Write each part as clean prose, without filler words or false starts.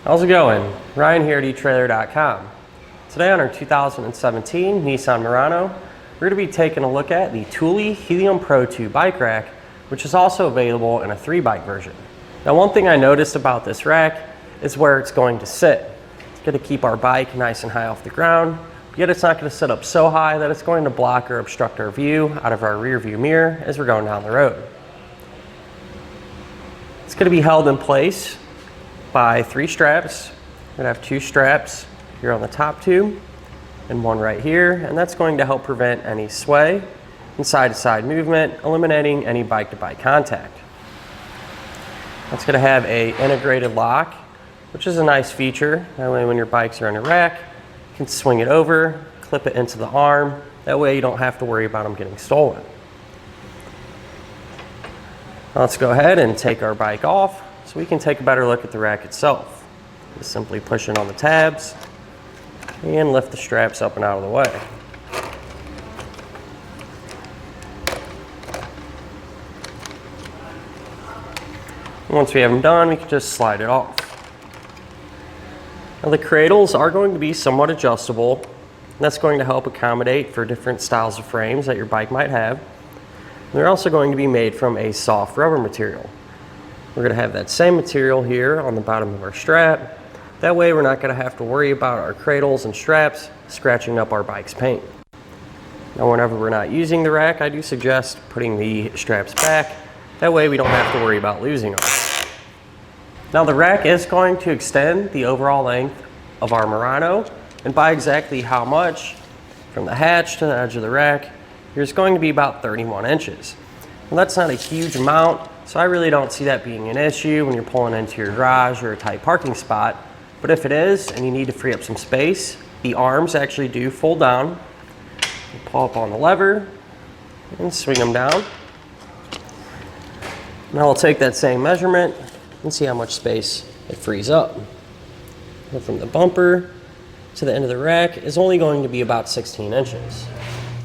How's it going? Ryan here at etrailer.com. Today on our 2017 Nissan Murano, we're going to be taking a look at the Thule Helium Pro 2 bike rack, which is also available in a 3-bike version. Now, one thing I noticed about this rack is where it's going to sit. It's going to keep our bike nice and high off the ground, yet it's not going to sit up so high that it's going to block or obstruct our view out of our rear view mirror as we're going down the road. It's going to be held in place by 3 straps. We're going to have 2 straps here on the top tube and one right here, and that's going to help prevent any sway and side-to-side movement, eliminating any bike-to-bike contact. It's going to have a integrated lock, which is a nice feature. That way when your bikes are in a rack, you can swing it over, clip it into the arm. That way you don't have to worry about them getting stolen. Now let's go ahead and take our bike off so we can take a better look at the rack itself. Just simply push in on the tabs and lift the straps up and out of the way. Once we have them done, we can just slide it off. Now the cradles are going to be somewhat adjustable, and that's going to help accommodate for different styles of frames that your bike might have. And they're also going to be made from a soft rubber material. We're going to have that same material here on the bottom of our strap. That way we're not going to have to worry about our cradles and straps scratching up our bike's paint. Now whenever we're not using the rack, I do suggest putting the straps back. That way we don't have to worry about losing them. Now the rack is going to extend the overall length of our Murano, and by exactly how much, from the hatch to the edge of the rack, there's going to be about 31 inches. Well, that's not a huge amount, so I really don't see that being an issue when you're pulling into your garage or a tight parking spot. But if it is, and you need to free up some space, the arms actually do fold down. You pull up on the lever and swing them down. Now we'll take that same measurement and see how much space it frees up. And from the bumper to the end of the rack is only going to be about 16 inches.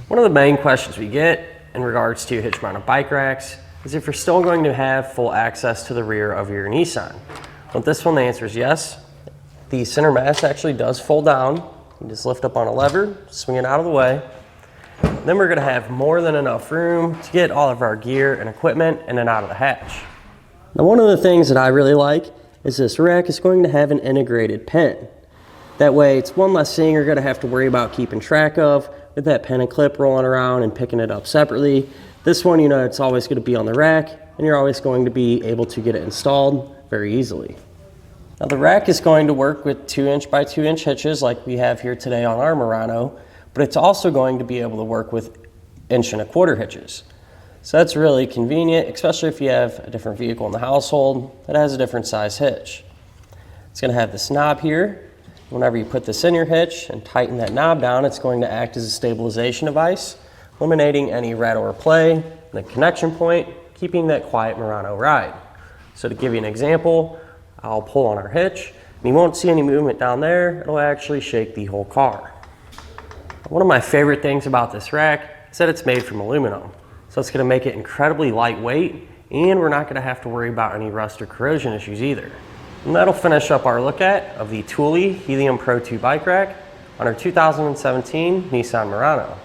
One of the main questions we get in regards to hitch mounted bike racks is if you're still going to have full access to the rear of your Nissan. Well, this one, the answer is yes. The center mass actually does fold down. You just lift up on a lever, swing it out of the way. Then we're going to have more than enough room to get all of our gear and equipment in and out of the hatch. Now, one of the things that I really like is this rack is going to have an integrated pen. That way it's one less thing you're going to have to worry about keeping track of with that pen and clip rolling around and picking it up separately. This one, you know, it's always going to be on the rack, and you're always going to be able to get it installed very easily. Now the rack is going to work with 2-inch by 2-inch hitches like we have here today on our Murano, but it's also going to be able to work with 1 1/4 hitches. So that's really convenient, especially if you have a different vehicle in the household that has a different size hitch. It's going to have this knob here. Whenever you put this in your hitch and tighten that knob down, it's going to act as a stabilization device, eliminating any rattle or play in the connection point, keeping that quiet Murano ride. So to give you an example, I'll pull on our hitch, and you won't see any movement down there. It'll actually shake the whole car. One of my favorite things about this rack is that it's made from aluminum. So it's going to make it incredibly lightweight, and we're not going to have to worry about any rust or corrosion issues either. And that'll finish up our look of the Thule Helium Pro 2 bike rack on our 2017 Nissan Murano.